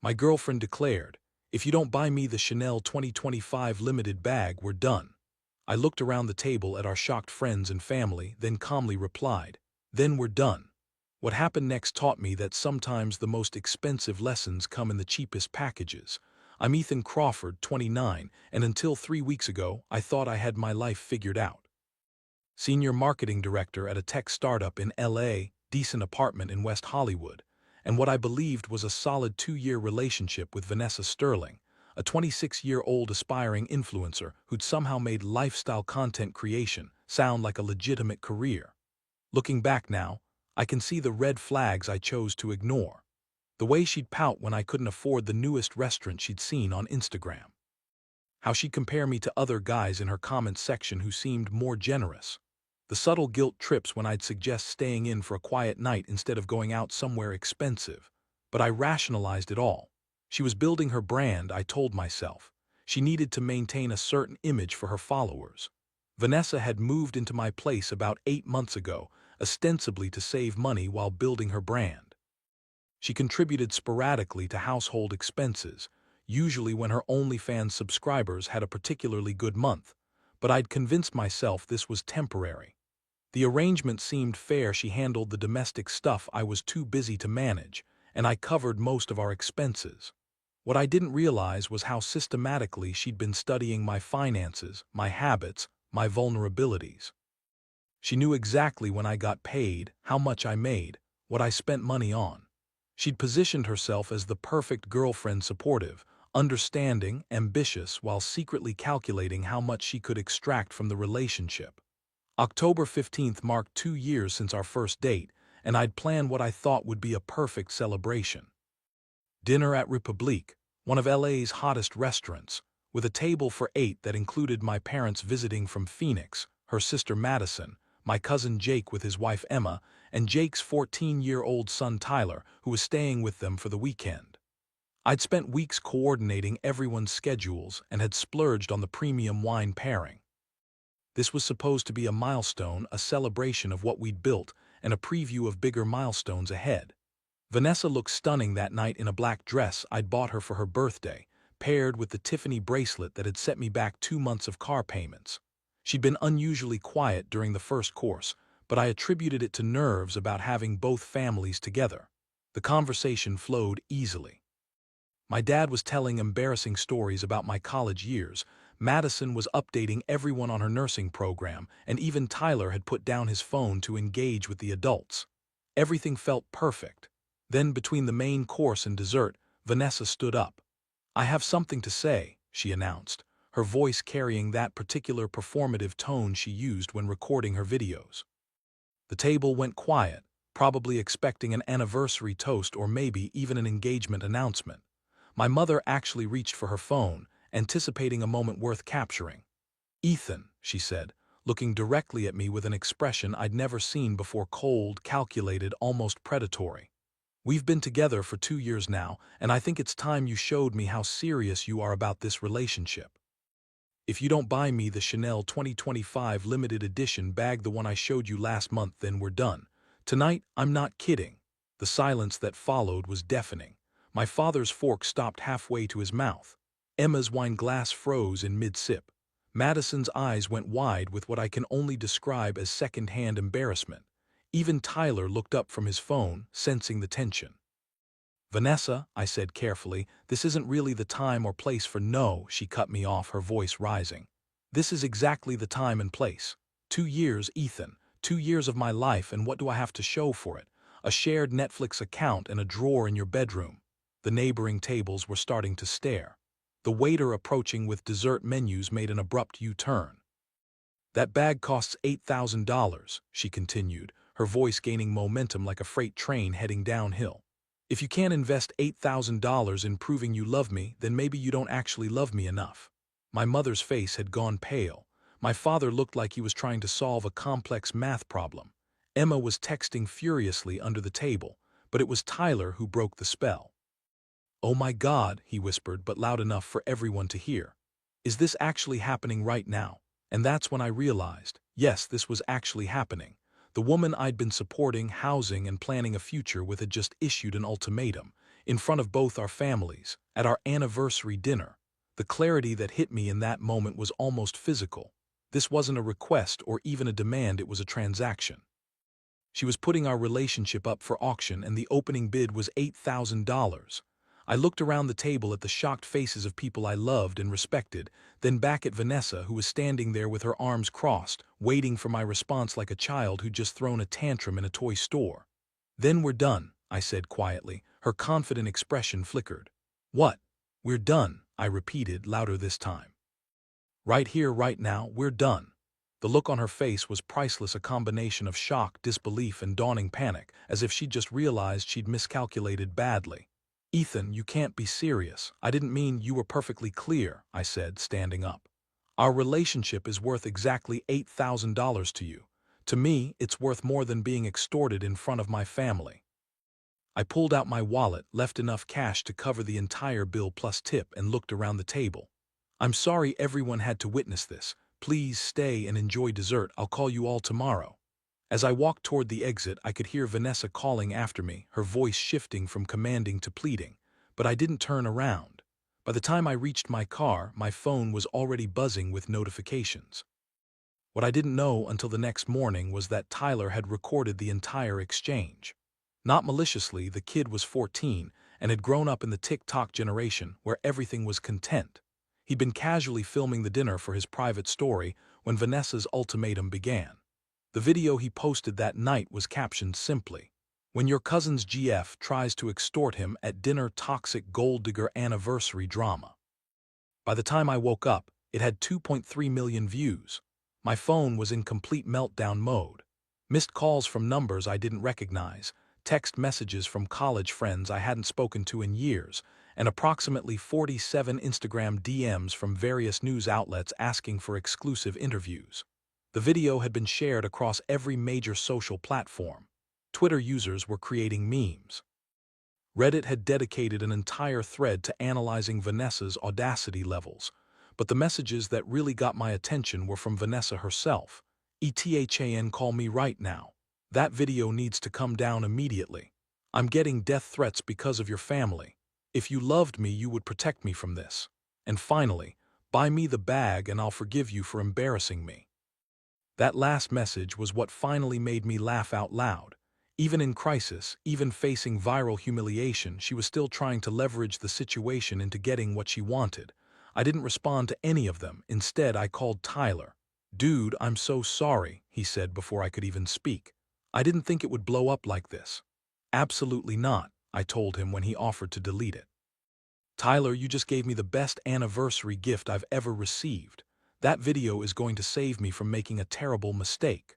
My girlfriend declared, "If you don't buy me the Chanel 2025 limited bag, we're done." I looked around the table at our shocked friends and family, then calmly replied, "Then we're done." What happened next taught me that sometimes the most expensive lessons come in the cheapest packages. I'm Ethan Crawford, 29, and until 3 weeks ago, I thought I had my life figured out. Senior marketing director at a tech startup in LA, decent apartment in West Hollywood, and what I believed was a solid 2-year relationship with Vanessa Sterling, a 26-year-old aspiring influencer who'd somehow made lifestyle content creation sound like a legitimate career. Looking back now, I can see the red flags I chose to ignore. The way she'd pout when I couldn't afford the newest restaurant she'd seen on Instagram. How she'd compare me to other guys in her comments section who seemed more generous. The subtle guilt trips when I'd suggest staying in for a quiet night instead of going out somewhere expensive. But I rationalized it all. She was building her brand, I told myself. She needed to maintain a certain image for her followers. Vanessa had moved into my place about 8 months ago, ostensibly to save money while building her brand. She contributed sporadically to household expenses, usually when her OnlyFans subscribers had a particularly good month, but I'd convinced myself this was temporary. The arrangement seemed fair. She handled the domestic stuff I was too busy to manage, and I covered most of our expenses. What I didn't realize was how systematically she'd been studying my finances, my habits, my vulnerabilities. She knew exactly when I got paid, how much I made, what I spent money on. She'd positioned herself as the perfect girlfriend, supportive, understanding, ambitious, while secretly calculating how much she could extract from the relationship. October 15th marked 2 years since our first date, and I'd planned what I thought would be a perfect celebration. Dinner at Republique, one of LA's hottest restaurants, with a table for 8 that included my parents visiting from Phoenix, her sister Madison, my cousin Jake with his wife Emma, and Jake's 14-year-old son Tyler, who was staying with them for the weekend. I'd spent weeks coordinating everyone's schedules and had splurged on the premium wine pairing. This was supposed to be a milestone, a celebration of what we'd built, and a preview of bigger milestones ahead. Vanessa looked stunning that night in a black dress I'd bought her for her birthday, paired with the Tiffany bracelet that had set me back 2 months of car payments. She'd been unusually quiet during the first course, but I attributed it to nerves about having both families together. The conversation flowed easily. My dad was telling embarrassing stories about my college years, Madison was updating everyone on her nursing program, and even Tyler had put down his phone to engage with the adults. Everything felt perfect. Then, between the main course and dessert, Vanessa stood up. "I have something to say," she announced, her voice carrying that particular performative tone she used when recording her videos. The table went quiet, probably expecting an anniversary toast or maybe even an engagement announcement. My mother actually reached for her phone, anticipating a moment worth capturing. "Ethan," she said, looking directly at me with an expression I'd never seen before, cold, calculated, almost predatory. "We've been together for 2 years now, and I think it's time you showed me how serious you are about this relationship. If you don't buy me the Chanel 2025 limited edition bag, the one I showed you last month, then we're done. Tonight, I'm not kidding." The silence that followed was deafening. My father's fork stopped halfway to his mouth. Emma's wine glass froze in mid-sip. Madison's eyes went wide with what I can only describe as second-hand embarrassment. Even Tyler looked up from his phone, sensing the tension. "Vanessa," I said carefully, "this isn't really the time or place for—" "No," she cut me off, her voice rising. "This is exactly the time and place. 2 years, Ethan. 2 years of my life, and what do I have to show for it? A shared Netflix account and a drawer in your bedroom." The neighboring tables were starting to stare. The waiter approaching with dessert menus made an abrupt U-turn. "That bag costs $8,000, she continued, her voice gaining momentum like a freight train heading downhill. "If you can't invest $8,000 in proving you love me, then maybe you don't actually love me enough." My mother's face had gone pale. My father looked like he was trying to solve a complex math problem. Emma was texting furiously under the table, but it was Tyler who broke the spell. "Oh my God," he whispered, but loud enough for everyone to hear. "Is this actually happening right now?" And that's when I realized, yes, this was actually happening. The woman I'd been supporting, housing, and planning a future with had just issued an ultimatum. in front of both our families, at our anniversary dinner. The clarity that hit me in that moment was almost physical. This wasn't a request or even a demand, it was a transaction. She was putting our relationship up for auction and the opening bid was $8,000. I looked around the table at the shocked faces of people I loved and respected, then back at Vanessa, who was standing there with her arms crossed, waiting for my response like a child who'd just thrown a tantrum in a toy store. "Then we're done," I said quietly. Her confident expression flickered. "What? We're done," I repeated, louder this time. "Right here, right now, we're done." The look on her face was priceless, a combination of shock, disbelief, and dawning panic, as if she'd just realized she'd miscalculated badly. "Ethan, you can't be serious. I didn't mean you were perfectly clear," I said, standing up. "Our relationship is worth exactly $8,000 to you. To me, it's worth more than being extorted in front of my family." I pulled out my wallet, left enough cash to cover the entire bill plus tip, and looked around the table. "I'm sorry everyone had to witness this. Please stay and enjoy dessert. I'll call you all tomorrow." As I walked toward the exit, I could hear Vanessa calling after me, her voice shifting from commanding to pleading. But I didn't turn around. By the time I reached my car, my phone was already buzzing with notifications. What I didn't know until the next morning was that Tyler had recorded the entire exchange. Not maliciously, the kid was 14 and had grown up in the TikTok generation where everything was content. He'd been casually filming the dinner for his private story when Vanessa's ultimatum began. The video he posted that night was captioned simply, "When your cousin's GF tries to extort him at dinner, toxic gold digger anniversary drama." By the time I woke up, it had 2.3 million views. My phone was in complete meltdown mode. Missed calls from numbers I didn't recognize, text messages from college friends I hadn't spoken to in years, and approximately 47 Instagram DMs from various news outlets asking for exclusive interviews. The video had been shared across every major social platform. Twitter users were creating memes. Reddit had dedicated an entire thread to analyzing Vanessa's audacity levels, but the messages that really got my attention were from Vanessa herself. "ETHAN, call me right now. That video needs to come down immediately. I'm getting death threats because of your family. If you loved me, you would protect me from this. And finally, buy me the bag and I'll forgive you for embarrassing me." That last message was what finally made me laugh out loud. Even in crisis, even facing viral humiliation, she was still trying to leverage the situation into getting what she wanted. I didn't respond to any of them. Instead, I called Tyler. "Dude, I'm so sorry," he said before I could even speak. "I didn't think it would blow up like this." "Absolutely not," I told him when he offered to delete it. "Tyler, you just gave me the best anniversary gift I've ever received. That video is going to save me from making a terrible mistake."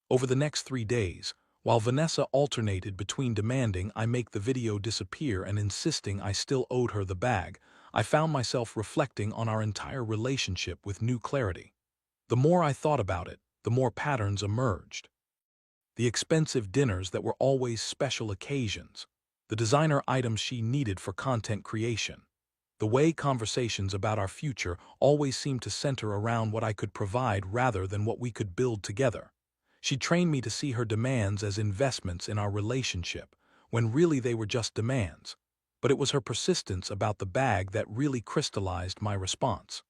Over the next 3 days, while Vanessa alternated between demanding I make the video disappear and insisting I still owed her the bag, I found myself reflecting on our entire relationship with new clarity. The more I thought about it, the more patterns emerged. The expensive dinners that were always special occasions. The designer items she needed for content creation. The way conversations about our future always seemed to center around what I could provide rather than what we could build together. She trained me to see her demands as investments in our relationship, when really they were just demands. But it was her persistence about the bag that really crystallized my response.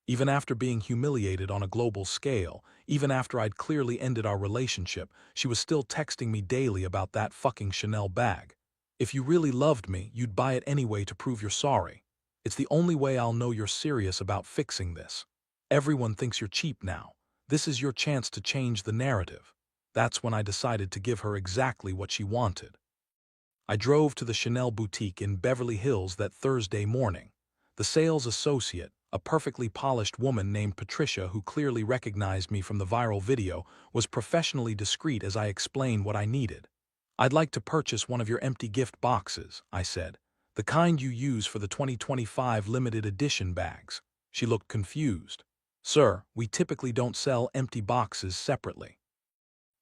Even after being humiliated on a global scale, even after I'd clearly ended our relationship, she was still texting me daily about that fucking Chanel bag. "If you really loved me, you'd buy it anyway to prove you're sorry. It's the only way I'll know you're serious about fixing this. Everyone thinks you're cheap now. This is your chance to change the narrative." That's when I decided to give her exactly what she wanted. I drove to the Chanel boutique in Beverly Hills that Thursday morning. The sales associate, a perfectly polished woman named Patricia who clearly recognized me from the viral video, was professionally discreet as I explained what I needed. "I'd like to purchase one of your empty gift boxes," I said. "The kind you use for the 2025 limited edition bags." She looked confused. "Sir, we typically don't sell empty boxes separately."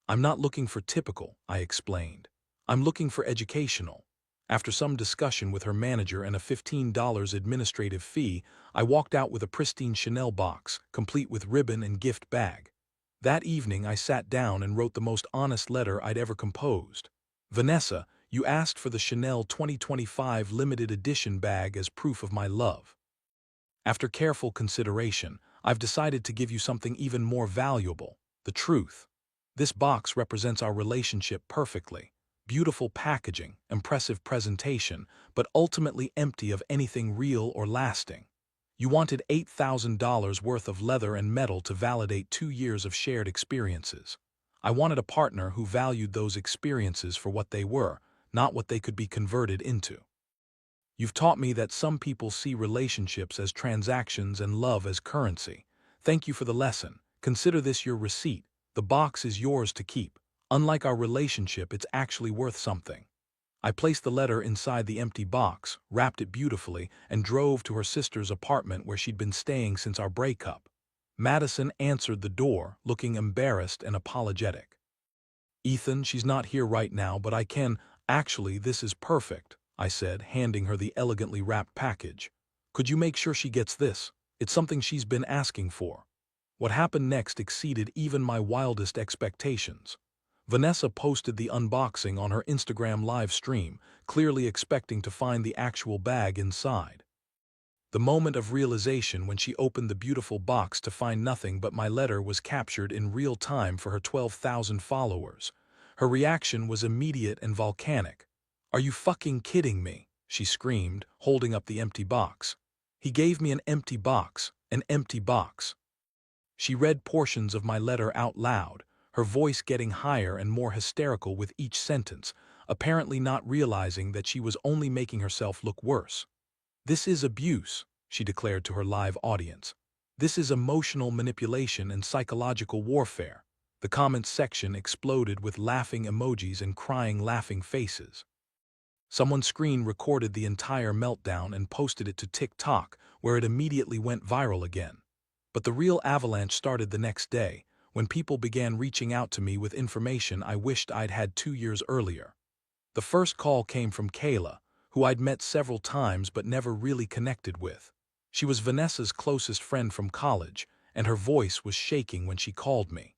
"I'm not looking for typical," I explained. "I'm looking for educational." After some discussion with her manager and a $15 administrative fee, I walked out with a pristine Chanel box, complete with ribbon and gift bag. That evening I sat down and wrote the most honest letter I'd ever composed. "Vanessa, You asked for the Chanel 2025 limited edition bag as proof of my love. After careful consideration, I've decided to give you something even more valuable, the truth. This box represents our relationship perfectly. Beautiful packaging, impressive presentation, but ultimately empty of anything real or lasting. You wanted $8,000 worth of leather and metal to validate 2 years of shared experiences. I wanted a partner who valued those experiences for what they were, not what they could be converted into. You've taught me that some people see relationships as transactions and love as currency. Thank you for the lesson. Consider this your receipt. The box is yours to keep. Unlike our relationship, it's actually worth something. I placed the letter inside the empty box, wrapped it beautifully, and drove to her sister's apartment where she'd been staying since our breakup. Madison answered the door, looking embarrassed and apologetic. Ethan, she's not here right now, but I can— Actually, this is perfect, I said, handing her the elegantly wrapped package. Could you make sure she gets this? It's something she's been asking for. What happened next exceeded even my wildest expectations. Vanessa posted the unboxing on her Instagram live stream, clearly expecting to find the actual bag inside. The moment of realization when she opened the beautiful box to find nothing but my letter was captured in real time for her 12,000 followers. Her reaction was immediate and volcanic. "Are you fucking kidding me?" she screamed, holding up the empty box. "He gave me an empty box, an empty box." She read portions of my letter out loud, her voice getting higher and more hysterical with each sentence, apparently not realizing that she was only making herself look worse. "This is abuse," she declared to her live audience. "This is emotional manipulation and psychological warfare." The comments section exploded with laughing emojis and crying laughing faces. Someone screen recorded the entire meltdown and posted it to TikTok, where it immediately went viral again. But the real avalanche started the next day, when people began reaching out to me with information I wished I'd had 2 years earlier. The first call came from Qley, who I'd met several times but never really connected with. She was Vanessa's closest friend from college, and her voice was shaking when she called me.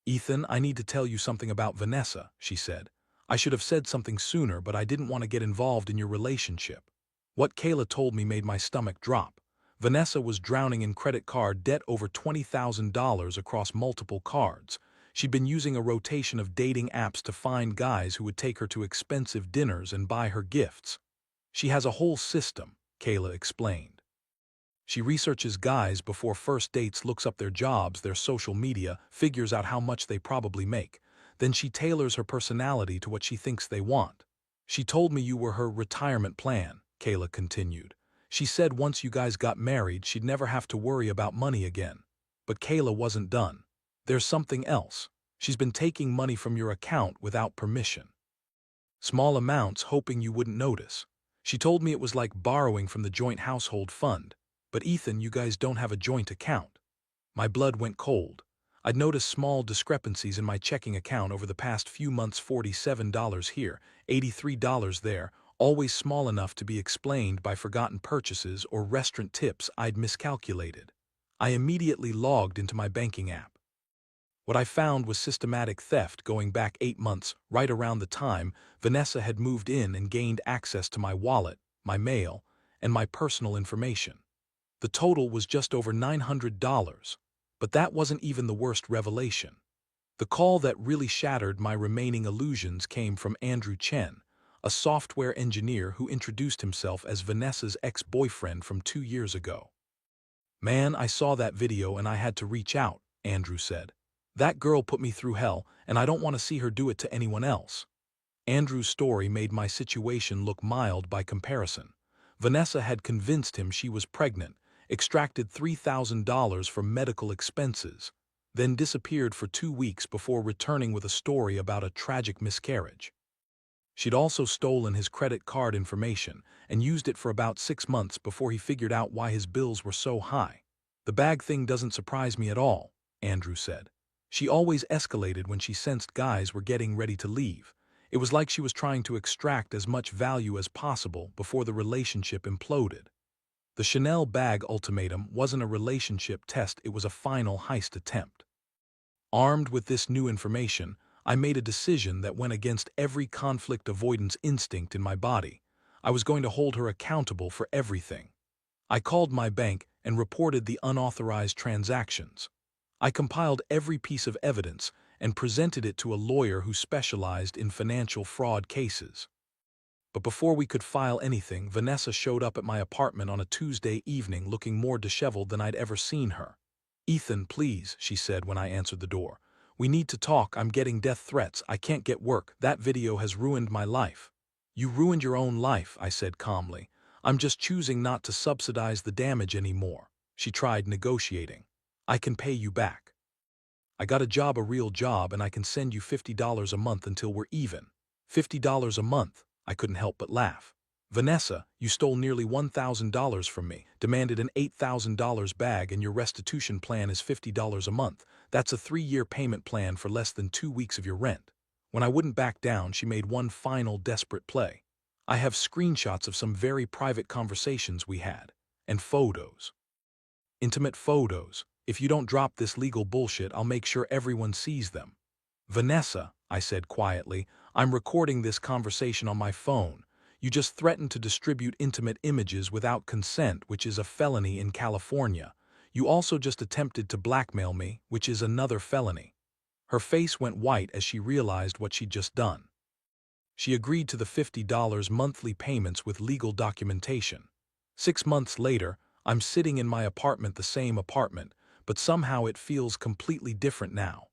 "Ethan, I need to tell you something about Vanessa," she said. "I should have said something sooner, but I didn't want to get involved in your relationship." What Qley told me made my stomach drop. Vanessa was drowning in credit card debt, over $20,000 across multiple cards. She'd been using a rotation of dating apps to find guys who would take her to expensive dinners and buy her gifts. "She has a whole system," Qley explained. "She researches guys before first dates, looks up their jobs, their social media, figures out how much they probably make. Then she tailors her personality to what she thinks they want. She told me you were her retirement plan," Qley continued. "She said once you guys got married, she'd never have to worry about money again." But Qley wasn't done. "There's something else. She's been taking money from your account without permission. Small amounts, hoping you wouldn't notice. She told me it was like borrowing from the joint household fund. But Ethan, you guys don't have a joint account." My blood went cold. I'd noticed small discrepancies in my checking account over the past few months: $47 here, $83 there, always small enough to be explained by forgotten purchases or restaurant tips I'd miscalculated. I immediately logged into my banking app. What I found was systematic theft going back 8 months, right around the time Vanessa had moved in and gained access to my wallet, my mail, and my personal information. The total was just over $900, but that wasn't even the worst revelation. The call that really shattered my remaining illusions came from Andrew Chen, a software engineer who introduced himself as Vanessa's ex-boyfriend from 2 years ago. "Man, I saw that video and I had to reach out," Andrew said. "That girl put me through hell, and I don't want to see her do it to anyone else." Andrew's story made my situation look mild by comparison. Vanessa had convinced him she was pregnant, extracted $3,000 for medical expenses, then disappeared for 2 weeks before returning with a story about a tragic miscarriage. She'd also stolen his credit card information and used it for about 6 months before he figured out why his bills were so high. "The bag thing doesn't surprise me at all," Andrew said. "She always escalated when she sensed guys were getting ready to leave. It was like she was trying to extract as much value as possible before the relationship imploded." The Chanel bag ultimatum wasn't a relationship test, it was a final heist attempt. Armed with this new information, I made a decision that went against every conflict avoidance instinct in my body. I was going to hold her accountable for everything. I called my bank and reported the unauthorized transactions. I compiled every piece of evidence and presented it to a lawyer who specialized in financial fraud cases. But before we could file anything, Vanessa showed up at my apartment on a Tuesday evening looking more disheveled than I'd ever seen her. "Ethan, please," she said when I answered the door. "We need to talk. I'm getting death threats. I can't get work. That video has ruined my life." "You ruined your own life," I said calmly. "I'm just choosing not to subsidize the damage anymore." She tried negotiating. "I can pay you back. I got a real job, and I can send you $50 a month until we're even." $50 a month? I couldn't help but laugh. "Vanessa, you stole nearly $1,000 from me, demanded an $8,000 bag, and your restitution plan is $50 a month. That's a 3-year payment plan for less than 2 weeks of your rent." When I wouldn't back down, she made one final desperate play. "I have screenshots of some very private conversations we had. And photos. Intimate photos. If you don't drop this legal bullshit, I'll make sure everyone sees them." "Vanessa," I said quietly, "I'm recording this conversation on my phone. You just threatened to distribute intimate images without consent, which is a felony in California. You also just attempted to blackmail me, which is another felony." Her face went white as she realized what she'd just done. She agreed to the $50 monthly payments with legal documentation. 6 months later, I'm sitting in my apartment, the same apartment, but somehow it feels completely different now.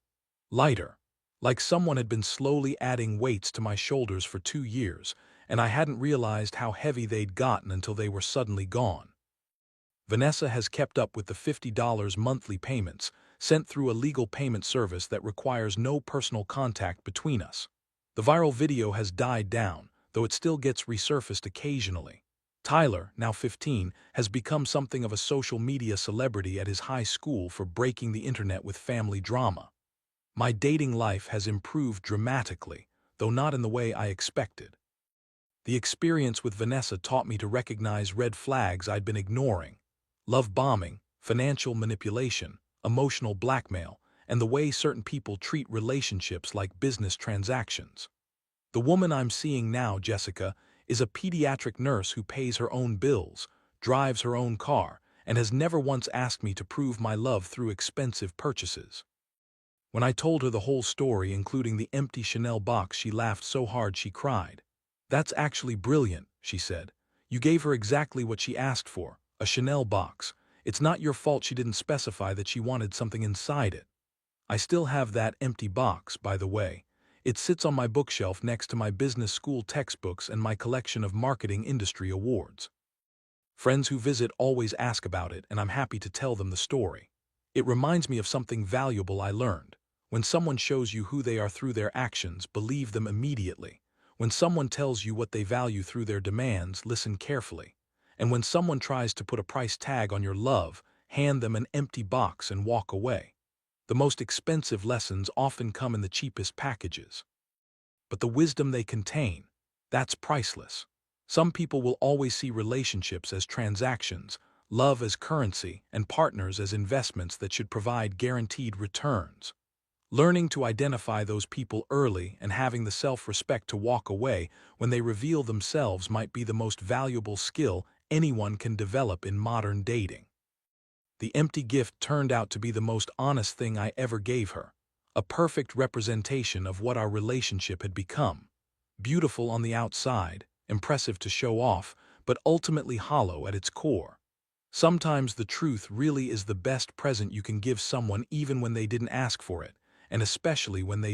Lighter. Like someone had been slowly adding weights to my shoulders for 2 years, and I hadn't realized how heavy they'd gotten until they were suddenly gone. Vanessa has kept up with the $50 monthly payments, sent through a legal payment service that requires no personal contact between us. The viral video has died down, though it still gets resurfaced occasionally. Tyler, now 15, has become something of a social media celebrity at his high school for breaking the internet with family drama. My dating life has improved dramatically, though not in the way I expected. The experience with Vanessa taught me to recognize red flags I'd been ignoring: love bombing, financial manipulation, emotional blackmail, and the way certain people treat relationships like business transactions. The woman I'm seeing now, Jessica, is a pediatric nurse who pays her own bills, drives her own car, and has never once asked me to prove my love through expensive purchases. When I told her the whole story, including the empty Chanel box, she laughed so hard she cried. "That's actually brilliant," she said. "You gave her exactly what she asked for, a Chanel box. It's not your fault she didn't specify that she wanted something inside it." I still have that empty box, by the way. It sits on my bookshelf next to my business school textbooks and my collection of marketing industry awards. Friends who visit always ask about it, and I'm happy to tell them the story. It reminds me of something valuable I learned. When someone shows you who they are through their actions, believe them immediately. When someone tells you what they value through their demands, listen carefully. And when someone tries to put a price tag on your love, hand them an empty box and walk away. The most expensive lessons often come in the cheapest packages. But the wisdom they contain, that's priceless. Some people will always see relationships as transactions, love as currency, and partners as investments that should provide guaranteed returns. Learning to identify those people early and having the self-respect to walk away when they reveal themselves might be the most valuable skill anyone can develop in modern dating. The empty gift turned out to be the most honest thing I ever gave her, a perfect representation of what our relationship had become. Beautiful on the outside, impressive to show off, but ultimately hollow at its core. Sometimes the truth really is the best present you can give someone, even when they didn't ask for it, and especially when they